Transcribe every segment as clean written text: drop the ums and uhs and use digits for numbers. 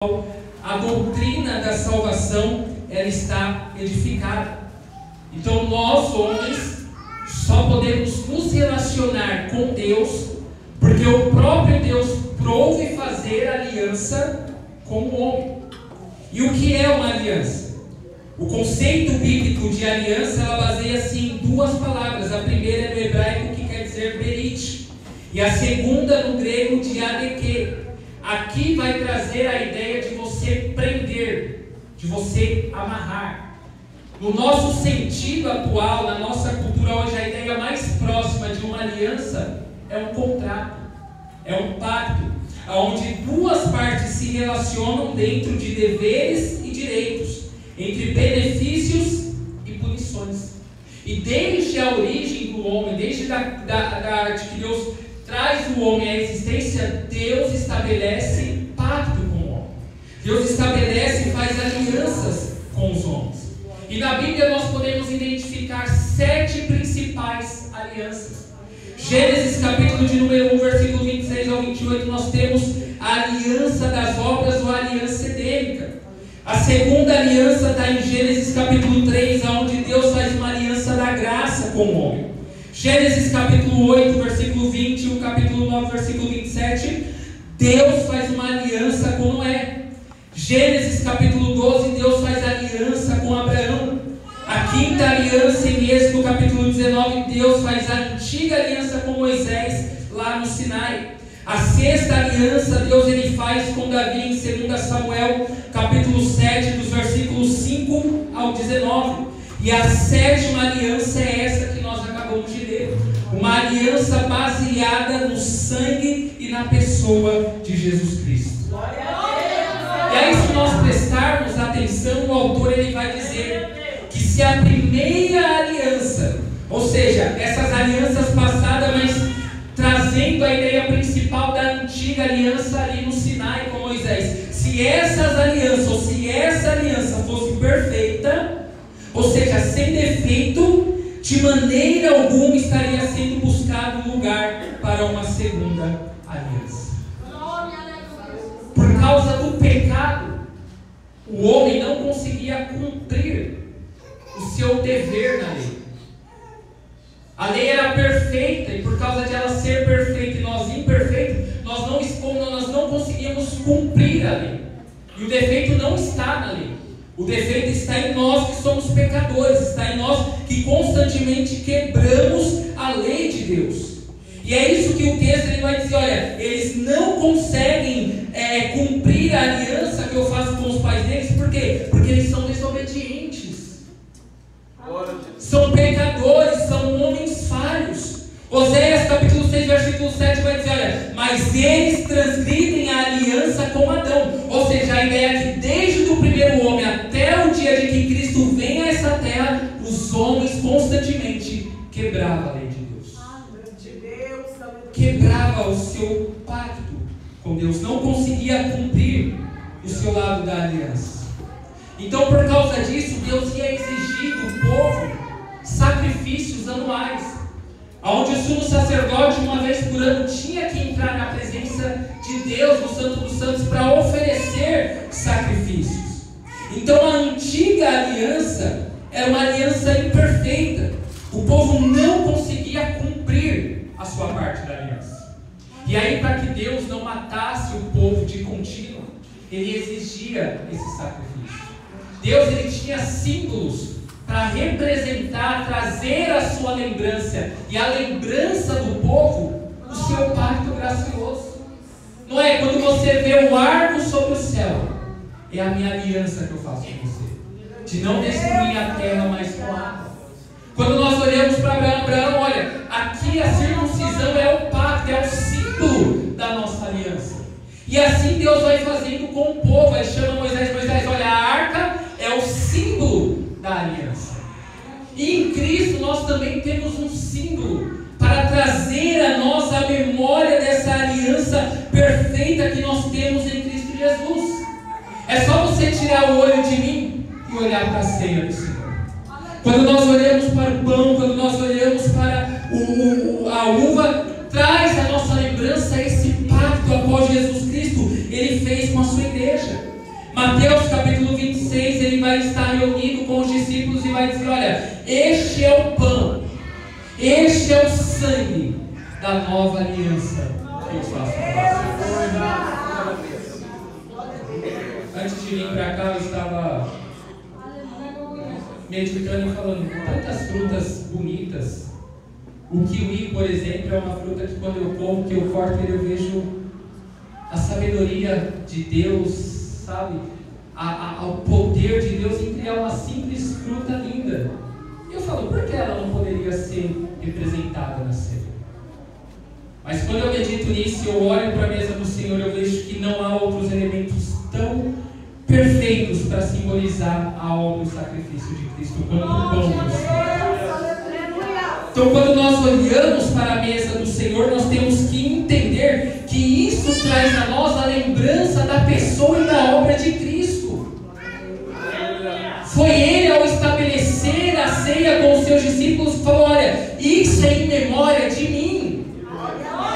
a doutrina da salvação ela está edificada. Então nós homens só podemos nos relacionar com Deus porque o próprio Deus prouve fazer aliança com o homem. E o que é uma aliança? O conceito bíblico de aliança ela baseia-se em duas palavras. A primeira é no hebraico, que quer dizer berit, e a segunda no grego, diadeke. Aqui vai trazer a ideia de você prender, de você amarrar. No nosso sentido atual, na nossa cultura hoje, a ideia mais próxima de uma aliança é um contrato, é um pacto, onde duas partes se relacionam dentro de deveres e direitos, entre benefícios e punições. E desde a origem do homem, desde que Deus traz o homem à existência, Deus estabelece pacto com o homem. Deus estabelece e faz alianças com os homens. E na Bíblia nós podemos identificar 7 principais alianças. Gênesis capítulo de número 1, versículo 26 ao 28, nós temos a aliança das obras ou a aliança edêmica. A segunda aliança está em Gênesis capítulo 3, onde Deus faz uma aliança da graça com o homem. Gênesis capítulo 8, versículo 20, e o capítulo 9, versículo 27, Deus faz uma aliança com Noé. Gênesis capítulo 12, Deus faz aliança com Abraão. A quinta aliança em Êxodo capítulo 19, Deus faz a antiga aliança com Moisés lá no Sinai. A sexta aliança Deus ele faz com Davi em 2 Samuel capítulo 7, dos versículos 5 ao 19. E a sétima aliança é essa que nós acabamos de ler. Uma aliança baseada no sangue e na pessoa de Jesus Cristo. E aí, se nós prestarmos atenção, o autor ele vai dizer que se a primeira aliança, ou seja, essas alianças passadas, mas trazendo a ideia principal da antiga aliança ali no Sinai com Moisés, se essas alianças, ou se essa aliança fosse perfeita, ou seja, sem defeito, de maneira alguma estaria sendo buscado lugar para uma segunda aliança. Por causa do pecado, o homem não conseguia cumprir o seu dever na lei. A lei era perfeita, e por causa de ela ser perfeita e nós imperfeitos, nós não conseguíamos cumprir a lei. E o defeito não está na lei. O defeito está em nós que somos pecadores, está em nós que constantemente quebramos a lei de Deus. E é isso que o texto ele vai dizer, olha, eles não conseguem cumprir a aliança que eu faço com os pais deles, por quê? Porque eles são desobedientes, são pecadores, são homens falhos. Oséias capítulo 6, versículo 7 vai dizer, olha, mas eles transgridem a aliança com Adão. Ou seja, a ideia é que desde o primeiro homem até o dia de que Cristo vem a essa terra, os homens constantemente quebravam a lei de Deus. Quebrava o seu pacto com Deus, não conseguia cumprir o seu lado da aliança. Então, por causa disso, Deus ia exigir do povo sacrifícios anuais, onde o sumo sacerdote, uma vez por ano, tinha que entrar na presença de Deus, no Santo dos Santos, para oferecer sacrifícios. Então a antiga aliança era uma aliança imperfeita. O povo não conseguia cumprir a sua parte da aliança. E aí, para que Deus não matasse o povo de contínuo, ele exigia esse sacrifício. Deus ele tinha símbolos para representar, trazer a sua lembrança e a lembrança do povo, o seu pacto gracioso. Não é? Quando você vê o arco sobre o céu, é a minha aliança que eu faço com você, de não destruir a terra, mas com água. Quando nós olhamos para Abraão, olha, aqui a circuncisão é o pacto, é o símbolo da nossa aliança. E assim Deus vai fazendo com o povo. Ele chama Moisés, olha, a arca é o símbolo da aliança. E em Cristo nós também temos um símbolo para trazer a nossa memória dessa aliança perfeita que nós temos em Cristo Jesus. É só você tirar o olho de mim e olhar para a ceia do Senhor. Quando nós olhamos para o pão, quando nós olhamos para a uva, traz a nossa lembrança esse pacto após Jesus Cristo ele fez com a sua igreja. Mateus capítulo 26, ele vai estar reunido com os discípulos e vai dizer: olha, este é o pão, este é o sangue da nova aliança que eu faço com vocês. Antes de vir para cá, eu estava meditando e falando, tantas frutas bonitas. O kiwi, por exemplo, é uma fruta que quando eu como, que eu corto ele, eu vejo a sabedoria de Deus, sabe? O poder de Deus em criar uma simples fruta linda. E eu falo, por que ela não poderia ser representada na ceia? Mas quando eu medito nisso, eu olho para a mesa do Senhor, eu vejo que não há outros elementos tão perfeitos para simbolizar a obra e o sacrifício de Cristo como o pão do Senhor. Então, quando nós olhamos para a mesa do Senhor, nós temos que entender que isso traz a nós a lembrança da pessoa e da obra de Cristo. Foi Ele, ao estabelecer a ceia com os seus discípulos, falou: olha, isso é em memória de mim.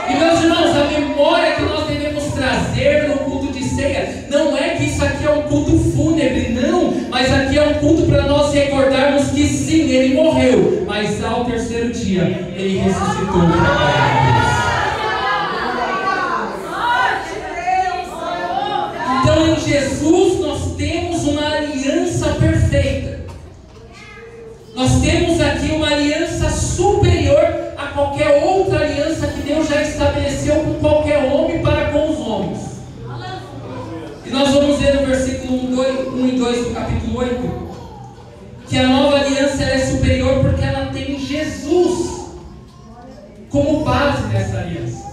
E meus irmãos, a memória que nós devemos trazer no culto de ceia não é que isso aqui é um culto fúnebre, não, mas aqui é um culto para nós recordarmos que sim, Ele morreu, mas ao terceiro dia Ele ressuscitou para Deus. Então em Jesus nós temos uma aliança perfeita. Nós temos aqui uma aliança superior a qualquer outra aliança que Deus já estabeleceu com qualquer homem para com os homens. E nós vamos ver no versículo 1 e 2 do capítulo 8 que a nova aliança ela é superior porque ela tem Jesus como base nessa aliança.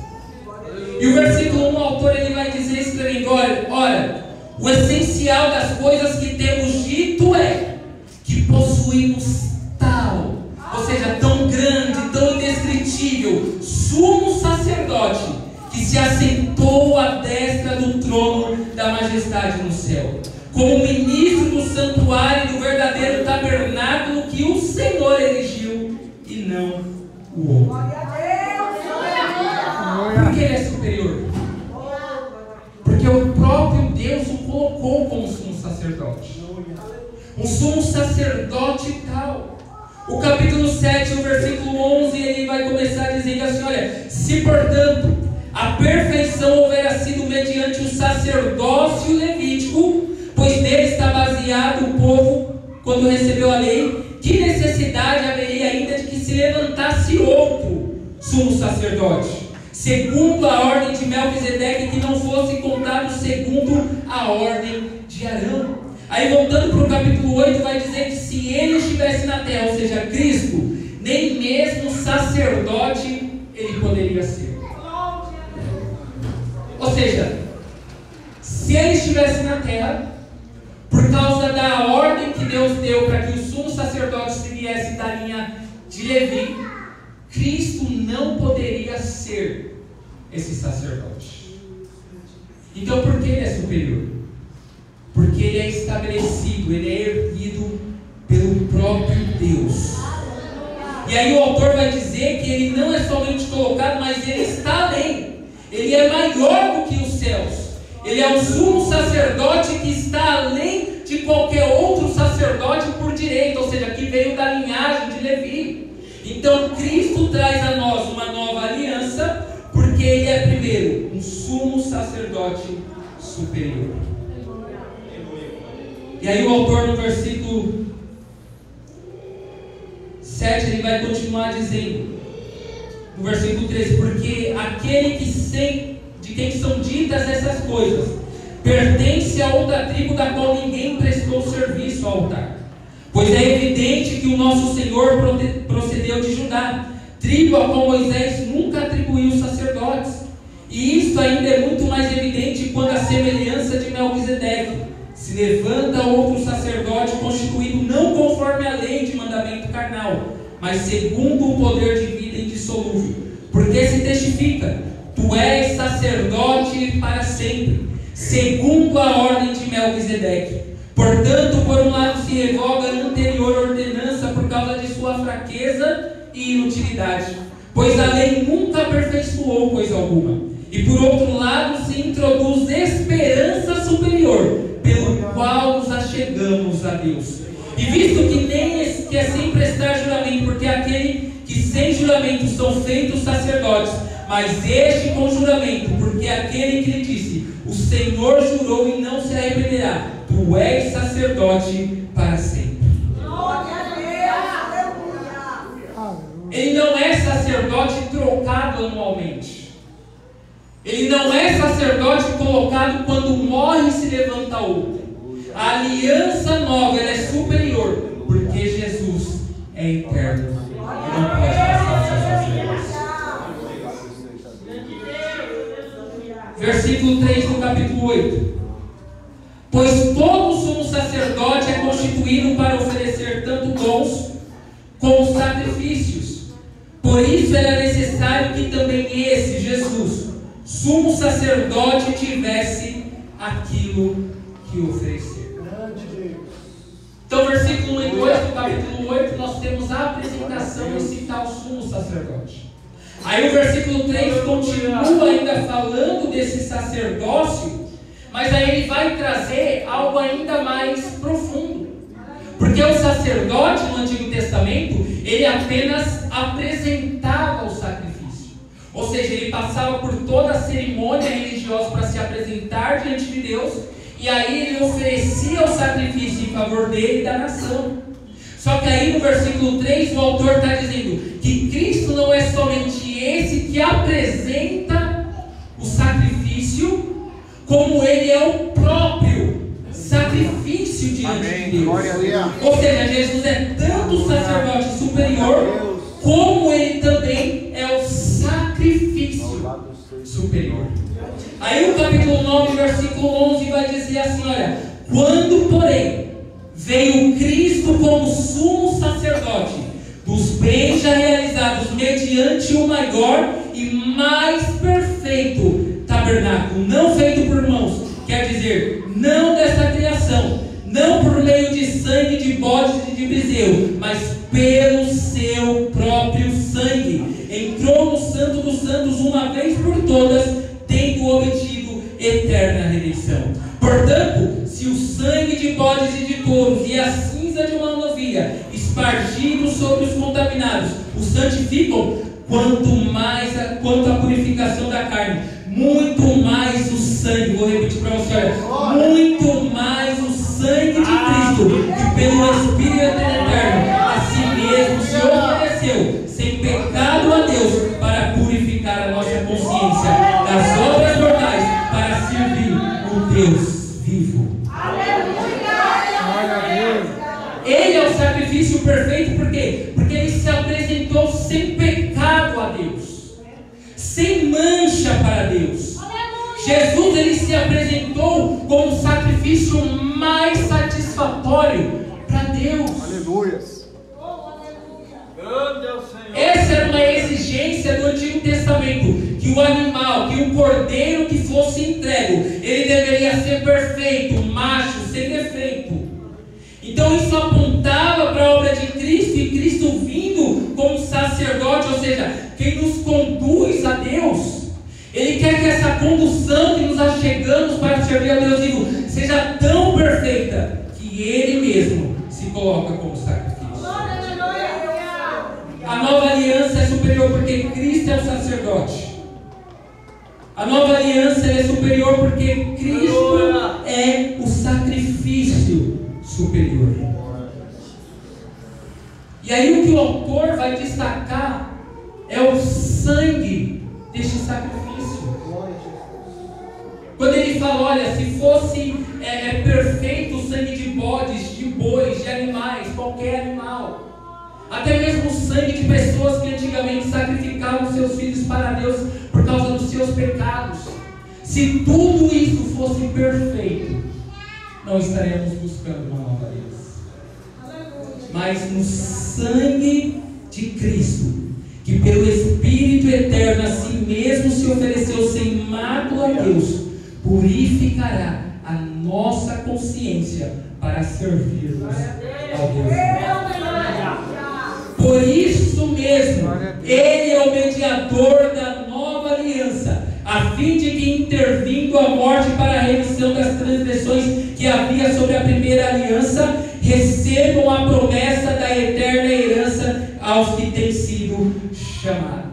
E o versículo 1, o autor ele vai dizer escrevendo: olha, o essencial das coisas que temos dito é que possuímos tal, ou seja, tão grande, tão indescritível, sumo sacerdote, que se assentou à destra do trono da majestade no céu, como ministro do santuário e do verdadeiro tabernáculo que o Senhor erigiu e não o homem. Por que ele é superior? Porque o próprio Deus o colocou como sumo sacerdote. Um sumo sacerdote tal. O capítulo 7, no versículo 11, ele vai começar dizendo assim: olha, se portanto a perfeição houvera sido mediante o sacerdócio levítico, pois nele está baseado o povo quando recebeu a lei, que necessidade haveria ainda de que se levantasse outro sumo sacerdote, segundo a ordem de Melquisedeque, que não fosse contado segundo a ordem de Arão. Aí voltando para o capítulo 8, vai dizer que se ele estivesse na terra, ou seja, Cristo, nem mesmo sacerdote ele poderia ser. Ou seja, se ele estivesse na terra, por causa da ordem que Deus deu para que o sumo sacerdote viesse da linha de Levi, Cristo não poderia ser esse sacerdote. Então por que ele é superior? Porque ele é estabelecido, ele é erguido pelo próprio Deus. E aí o autor vai dizer que ele não é somente colocado, mas ele está além. Ele é maior do que os céus. Ele é um sumo sacerdote que está além de qualquer outro sacerdote por direito, ou seja, que veio da linhagem de Levi. Então Cristo traz a nós uma nova aliança, porque ele é primeiro um sumo sacerdote superior. E aí o autor no versículo 7 ele vai continuar dizendo, no versículo 13: porque aquele de quem são ditas essas coisas pertence a outra tribo da qual ninguém prestou serviço ao altar, pois é evidente que o nosso Senhor procedeu de Judá, tribo a qual Moisés nunca atribuiu sacerdotes. E isto ainda é muito mais evidente quando a semelhança de Melquisedeque se levanta outro sacerdote constituído não conforme a lei de mandamento carnal, mas segundo o poder de vida indissolúvel, porque se testifica: tu és sacerdote para sempre, segundo a ordem de Melquisedeque. Portanto, por um lado se revoga a anterior ordenança por causa de sua fraqueza e inutilidade, pois a lei nunca aperfeiçoou coisa alguma. E por outro lado se introduz esperança superior, pelo servirmos a Deus. E visto que nem que é sem prestar juramento, porque aquele que sem juramento são feitos sacerdotes, mas este com juramento, porque aquele que lhe disse, o Senhor jurou e não se arrependerá, tu és sacerdote para sempre. Ele não é sacerdote trocado anualmente. Ele não é sacerdote colocado quando morre e se levanta outro. A aliança nova, ela é superior, porque Jesus é eterno. Ele não pode passar essas coisas. Versículo 3 do capítulo 8. Pois todo sumo sacerdote é constituído para oferecer tanto dons como sacrifícios. Por isso era necessário que também esse, Jesus, sumo sacerdote, tivesse aquilo que oferecer. Então, versículo 1 e 2 do capítulo 8, nós temos a apresentação desse tal sumo sacerdote. Aí o versículo 3 continua ainda falando desse sacerdócio, mas aí ele vai trazer algo ainda mais profundo. Porque o sacerdote no Antigo Testamento, ele apenas apresentava o sacrifício. Ou seja, ele passava por toda a cerimônia religiosa para se apresentar diante de Deus, e aí ele oferecia o sacrifício em favor dele e da nação. Só que aí no versículo 3 o autor está dizendo que Cristo não é somente esse que apresenta o sacrifício, como ele é o próprio sacrifício diante de Deus. Ou seja, Jesus é tanto o sacerdote superior, como ele também é o sacrifício superior. Aí o capítulo 9, versículo 11 vai dizer assim, olha: quando, porém, veio Cristo como sumo sacerdote dos bens já realizados mediante o maior e mais perfeito tabernáculo, não feito por mãos, quer dizer, não dessa criação, não por meio de sangue de bodes e de bezerro, mas pelo seu próprio sangue, entrou no Santo dos Santos uma vez por todas, tendo obtido eterna redenção. Portanto, se o sangue de bodes e de touros e a cinza de uma novilha espargidos sobre os contaminados os santificam, quanto à purificação da carne, muito mais o sangue, vou repetir para você, olha, muito mais o sangue de Cristo, que pelo Espírito eterno a si mesmo se ofereceu sem pecado a Deus, para purificar a nossa consciência das obras mortais, para servir o Deus vivo. Ele é o sacrifício perfeito, por quê? Porque ele se apresentou sem pecado a Deus, sem mancha para Deus. Jesus, ele se apresentou como o sacrifício mais satisfatório para Deus. Aleluias. Essa era uma exigência do Antigo Testamento, que o animal, que o cordeiro que fosse entregue, ele deveria ser perfeito, macho, sem defeito. Então isso apontava para a obra de Cristo, e Cristo vindo como sacerdote, ou seja, quem nos conduz a Deus. Ele quer que essa condução que nos achegamos para servir a Deus vivo seja tão perfeita que Ele mesmo se coloca como sacrifício. A nova aliança é superior porque Cristo é o sacerdote. A nova aliança é superior porque Cristo é o sacrifício superior. E aí o que o autor vai destacar é o sangue deste sacrifício. Quando ele fala, olha, se fosse perfeito o sangue de bodes, de bois, de animais, qualquer animal, até mesmo o sangue de pessoas que antigamente sacrificavam seus filhos para Deus por causa dos seus pecados, se tudo isso fosse perfeito, não estaremos buscando uma nova aliança. Mas no sangue de Cristo, que pelo Espírito eterno a si mesmo se ofereceu sem mácula a Deus, purificará a nossa consciência para servirmos ao Deus. Por isso mesmo, Ele é o mediador da nova aliança, a fim de que, intervindo a morte para a remissão das transgressões que havia sobre a primeira aliança, a promessa da eterna herança aos que têm sido chamados.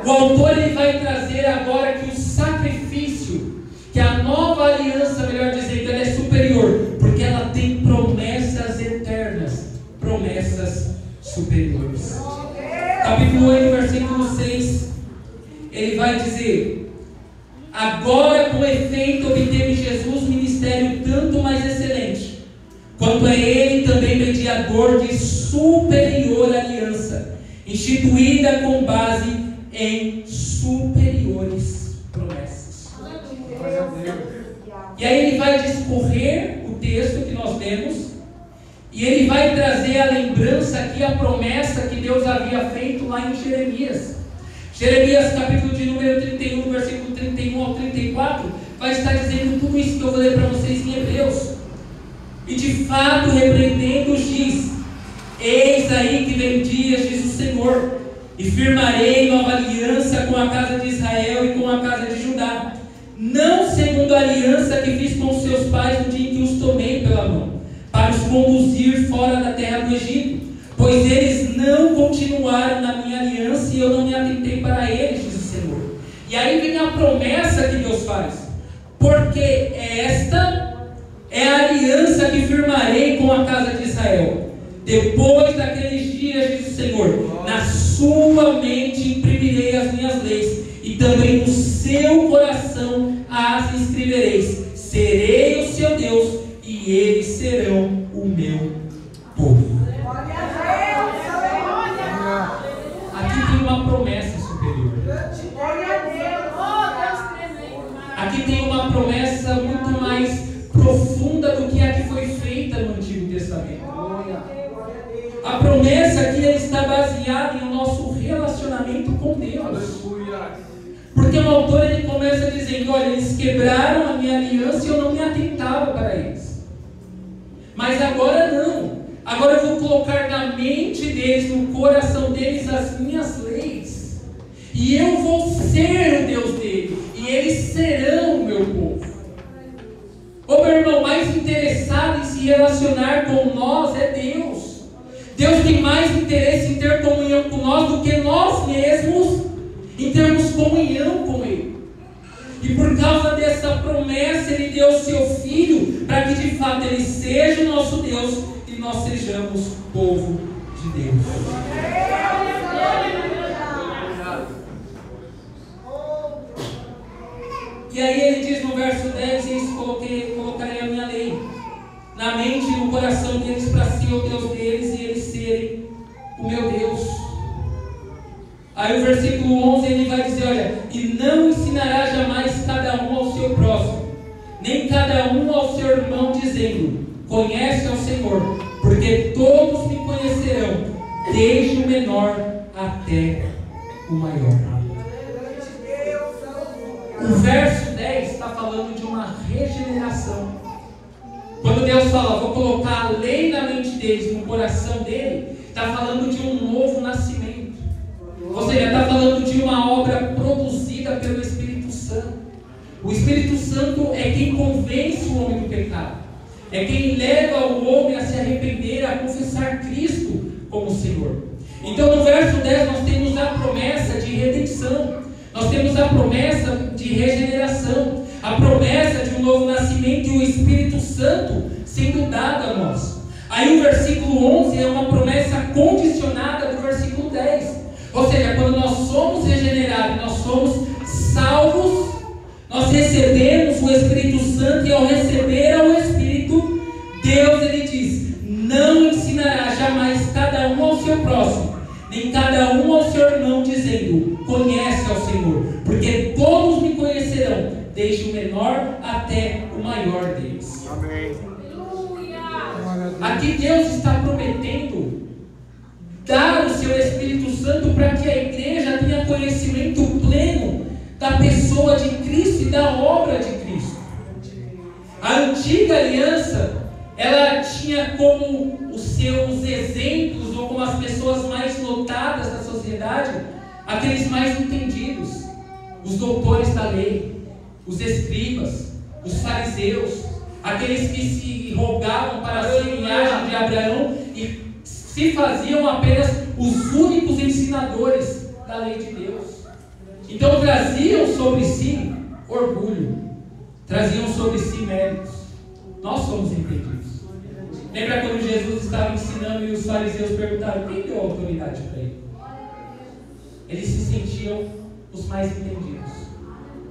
O autor ele vai trazer agora que o sacrifício, que a nova aliança, melhor dizendo, ela é superior, porque ela tem promessas eternas, promessas superiores. Capítulo 8, versículo 6, ele vai dizer: agora com efeito obteve Jesus ministério tanto mais excelente, quanto é ele também mediador de superior aliança, instituída com base em superiores promessas. E aí ele vai discorrer o texto que nós lemos, e ele vai trazer a lembrança aqui, a promessa que Deus havia feito lá em Jeremias. Jeremias capítulo de número 31, versículo 31 ao 34, vai estar dizendo tudo isso que eu vou ler para vocês em Hebreus. E de fato repreendendo-os diz: eis aí que vem dias, diz o Senhor, e firmarei nova aliança com a casa de Israel e com a casa de Judá, não segundo a aliança que fiz com os seus pais no dia em que os tomei pela mão, para os conduzir fora da terra do Egito, pois eles não continuaram na minha aliança e eu não me atentei para eles, diz o Senhor. E aí vem a promessa que Deus faz: porque esta é a aliança que firmarei com a casa de Israel. Depois daqueles dias, diz o Senhor, na sua mente imprimirei as minhas leis, e também no seu coração as escrevereis. Serei o seu Deus, e eles serão o meu povo. Aqui tem uma promessa superior. Aqui tem uma promessa muito mais profunda do que a que foi feita no Antigo Testamento. A promessa aqui está baseada em nosso relacionamento com Deus. Porque o autor ele começa dizendo: olha, eles quebraram a minha aliança e eu não me atentava para eles. Mas agora não. Agora eu vou colocar na mente deles, no coração deles, as minhas leis. E eu vou ser o Deus deles. E eles serão o meu povo. Ô meu irmão, mais interessado em se relacionar com nós é Deus. Deus tem mais interesse em ter comunhão com nós do que nós mesmos em termos comunhão com Ele. E por causa dessa promessa, Ele deu o seu Filho para que de fato Ele seja o nosso Deus e nós sejamos povo de Deus. E aí Ele diz no verso 10: eis colocarei a minha lei na mente e no coração deles, para ser o Deus deles e eles serem o meu Deus. Aí o versículo 11 ele vai dizer: olha, e não ensinará jamais cada um ao seu próximo, nem cada um ao seu irmão, dizendo: conhece ao Senhor, porque todos me conhecerão, desde o menor até o maior. O verso 10 está falando de uma regeneração. Quando Deus fala: vou colocar a lei na mente deles, no coração dele, está falando de um novo nascimento. Ou seja, está falando de uma obra produzida pelo Espírito Santo. O Espírito Santo é quem convence o homem do pecado. É quem leva o homem a se arrepender, a confessar Cristo como Senhor. Então no verso 10 nós temos a promessa de redenção. Nós temos a promessa de regeneração. A promessa de um novo nascimento e o Espírito Santo sendo dado a nós. Aí o versículo 11 é uma promessa condicionada do versículo 10. Ou seja, quando nós somos regenerados, nós somos salvos, nós recebemos o Espírito Santo, e ao receber o Espírito, Deus ele diz: não ensinará jamais cada um ao seu próximo, nem cada um ao seu irmão, dizendo: conhece ao Senhor, porque todos me conhecerão, desde o menor até o maior deles. Amém. Aqui Deus está prometendo dar o seu Espírito Santo para que a igreja tenha conhecimento pleno da pessoa de Cristo e da obra de Cristo. A antiga aliança, ela tinha como os seus exemplos, ou como as pessoas mais notadas da sociedade, aqueles mais entendidos, os doutores da lei, os escribas, os fariseus, aqueles que se rogavam para ser linhagem de Abraão e se faziam apenas os únicos ensinadores da lei de Deus. Então traziam sobre si orgulho, traziam sobre si méritos. Nós somos impedidos. Lembra quando Jesus estava ensinando e os fariseus perguntaram: quem deu autoridade para ele? Eles se sentiam os mais entendidos,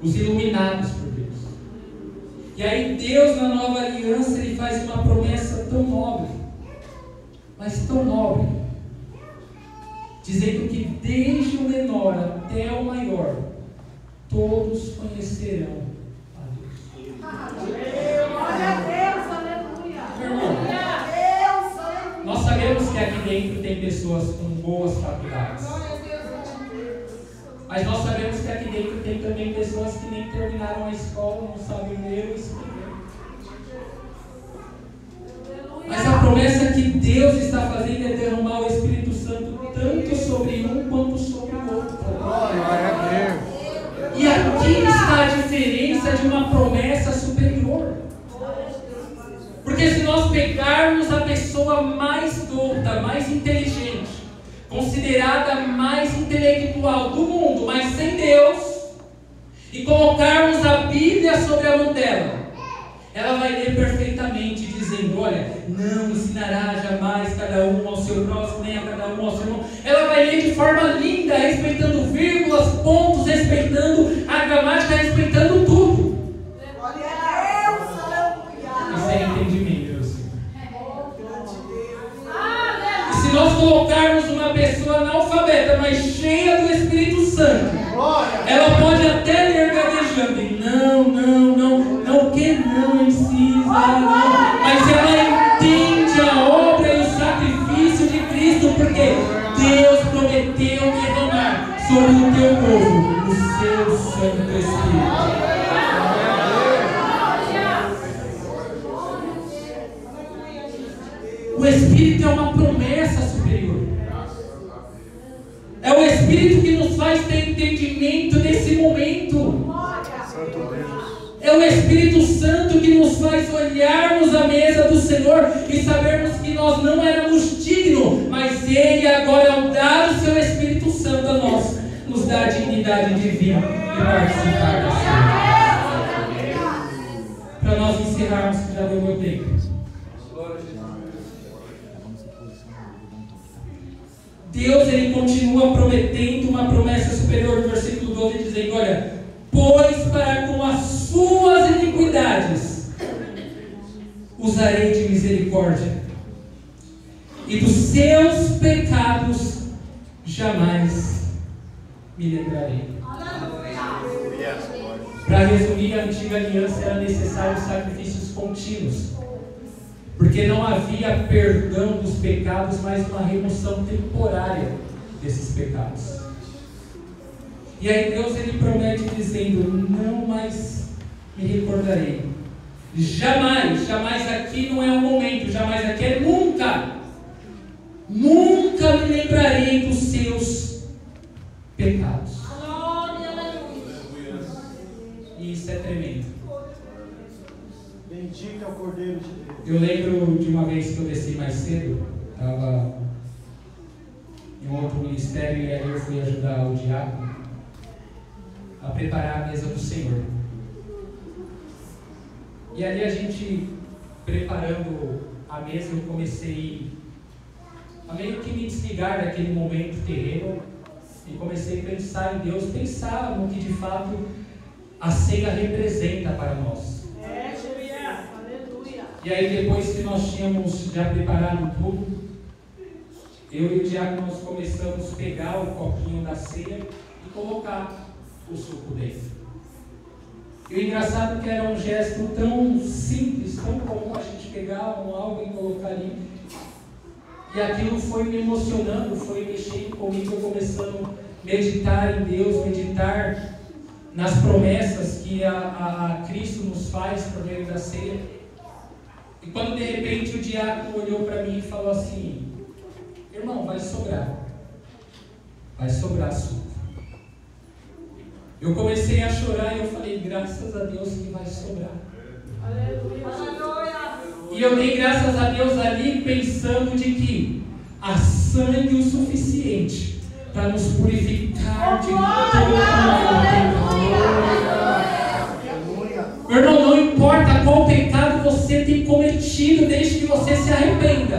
os iluminados por Deus. E aí Deus, na nova aliança, Ele faz uma promessa tão nobre, mas tão nobre, dizendo que desde o menor até o maior, todos conhecerão a Deus. Glória a Deus, aleluia. Glória a Deus. Nós sabemos que aqui dentro tem pessoas com boas faculdades, mas nós sabemos que aqui dentro tem também pessoas que nem terminaram a escola, não sabem ler ou escrever. Mas a promessa que Deus está fazendo é derramar o Espírito Santo tanto sobre um quanto sobre o outro. E aqui está a diferença de uma promessa superior. Porque se nós pegarmos a pessoa mais douta, mais inteligente, considerada mais intelectual do mundo, mas sem Deus, e colocarmos a Bíblia sobre a mão dela, ela vai ler perfeitamente, dizendo: olha, não ensinará jamais cada um ao seu próximo, nem a cada um ao seu irmão. Ela vai ler de forma linda, respeitando vírgulas, pontos, respeitando a gramática, respeitando tudo. Glória a Deus, aleluia. Isso é entendimento, meu Senhor. E se nós colocarmos uma pessoa analfabeta, mas cheia do Espírito Santo, ela pode até ler gaguejando, e não, que não ensina, não. Mas ela entende a obra e o sacrifício de Cristo, porque Deus prometeu derramar sobre o teu povo o seu Santo Espírito. O Espírito é uma promessa superior. É o Espírito que nos faz ter entendimento nesse momento. É o Espírito Santo que nos faz olharmos a mesa do Senhor e sabermos que nós não éramos dignos, mas Ele agora, ao dar o seu Espírito Santo a nós, nos dá a dignidade de vir e participar da ceia. Para nós encerrarmos, que já deu meu tempo. Deus, Ele continua prometendo uma promessa superior no versículo 12, dizendo: olha, pois para com as suas iniquidades usarei de misericórdia, e dos seus pecados jamais me lembrarei. Para resumir, a antiga aliança era necessário sacrifícios contínuos, porque não havia perdão dos pecados, mas uma remoção temporária desses pecados. E aí Deus, Ele promete dizendo: não mais me recordarei. Jamais, jamais aqui não é um momento, jamais aqui é nunca. Nunca me lembrarei dos seus pecados. E isso é tremendo. Bendito é o Cordeiro de Deus. Eu lembro de uma vez que eu desci mais cedo, estava em um outro ministério, e aí eu fui ajudar o diácono a preparar a mesa do Senhor. E ali a gente, preparando a mesa, eu comecei a meio que me desligar daquele momento terreno e comecei a pensar em Deus, pensar no que de fato a ceia representa para nós. E aí, depois que nós tínhamos já preparado tudo, eu e o diácono nós começamos a pegar o copinho da ceia e colocar o suco dentro. E o engraçado é que era um gesto tão simples, tão comum, a gente pegar algo e colocar ali. E aquilo foi me emocionando, foi mexendo comigo, eu começando a meditar em Deus, meditar nas promessas que a Cristo nos faz por meio da ceia. E quando de repente o diácono olhou para mim e falou assim: irmão, vai sobrar suco. Eu comecei a chorar e eu falei: graças a Deus que vai sobrar. E eu dei graças a Deus ali pensando de que há sangue o suficiente para nos purificar de todo o pecado. Meu irmão, não importa qual pecado você tem cometido, desde que você se arrependa.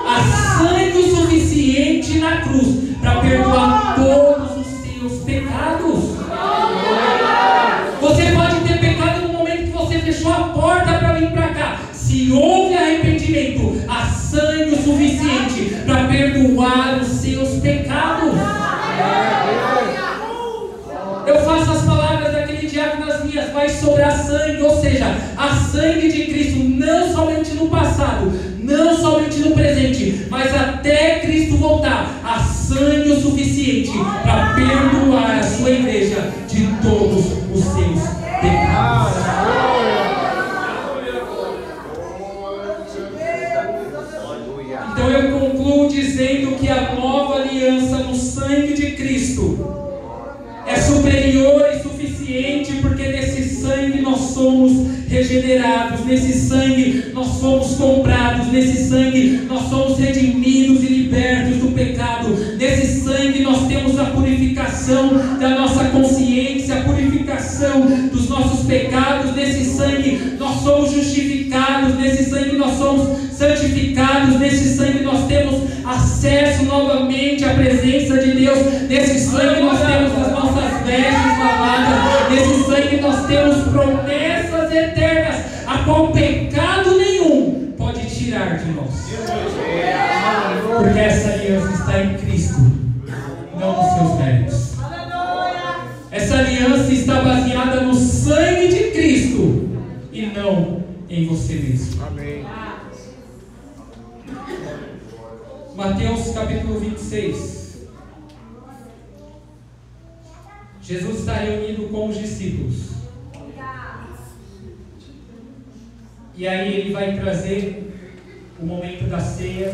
Há sangue o suficiente na cruz para perdoar todos os seus pecados. Você pode ter pecado no momento que você fechou a porta para vir para cá. Se houve arrependimento, há sangue o suficiente para perdoar os seus pecados. Eu faço as palavras daquele diácono nas minhas, vai sobrar sangue, ou seja, há sangue de Cristo, não somente no passado, não somente no presente, mas até Cristo voltar, há sangue o suficiente para perdoar a sua igreja de todos os seus pecados. Então eu concluo dizendo que a nova aliança no sangue de Cristo é superior e suficiente, porque nesse sangue nós somos regenerados, nesse sangue nós somos comprados, nesse sangue nós somos redimidos e libertos do pecado, nesse sangue nós temos a purificação da nossa consciência, a purificação dos nossos pecados, nesse sangue nós somos justificados, nesse sangue nós somos santificados, nesse sangue nós temos acesso novamente à presença de Deus, nesse sangue nós temos as nossas vestes lavadas, nesse sangue nós temos promessas eternas, a qual pecado nenhum pode tirar de nós, porque essa aliança está em Cristo, não nos seus méritos. Essa aliança está baseada no sangue de Cristo e não em você mesmo. Amém. Mateus capítulo 26. Jesus está reunido com os discípulos. E aí ele vai trazer o momento da ceia.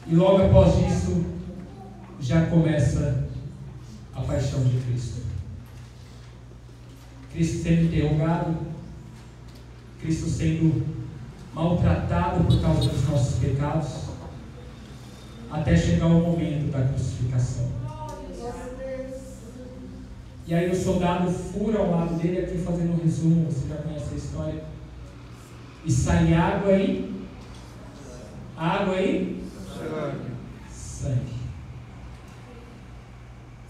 E logo após isso já começa a paixão de Cristo. Cristo sendo interrogado, Cristo sendo maltratado por causa dos nossos pecados, até chegar o momento da crucificação. E aí o soldado fura ao lado dele, aqui fazendo um resumo, você já conhece a história, e sai água e sangue.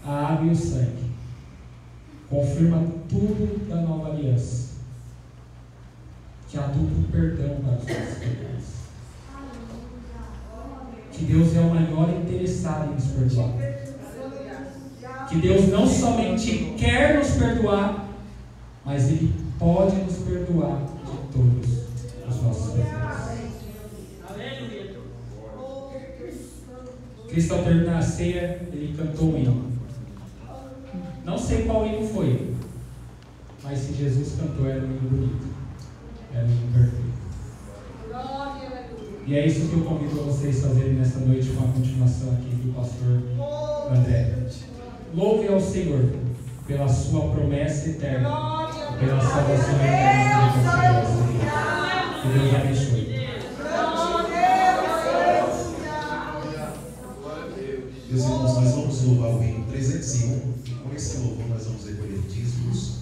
A água e o sangue confirma tudo da nova aliança, que há duplo perdão para os nossos pecados, que Deus é o maior interessado em nos perdoar, que Deus não somente quer nos perdoar, mas Ele pode nos perdoar de todos os nossos pecados. Cristo, ao terminar a ceia, Ele cantou um hino. Não sei qual hino foi, mas se Jesus cantou, era um hino bonito, era um hino perfeito. E é isso que eu convido a vocês a fazerem nessa noite, com a continuação aqui do pastor André. Louve ao Senhor pela sua promessa eterna, pela salvação eterna que Ele concedeu. Que Deus abençoe. Meus irmãos, nós vamos louvar o hino 301, e com esse louvor nós vamos recolher dízimos.